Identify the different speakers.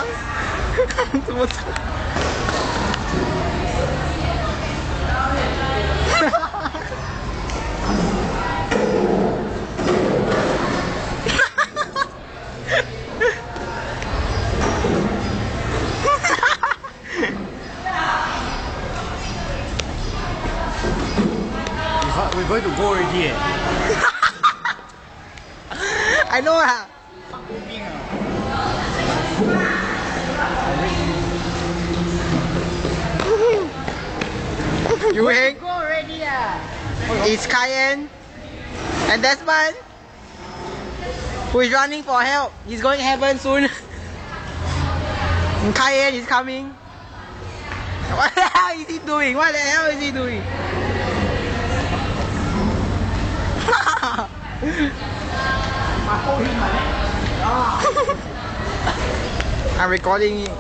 Speaker 1: 装？怎么装
Speaker 2: ？We're going to go already.
Speaker 1: I know ah. You hang.
Speaker 2: Go already ah.
Speaker 1: It's Cayenne and Desmond who is running for help. He's going to heaven soon. And Cayenne is coming. What the hell is he doing? What the hell is he doing? I'm recording it.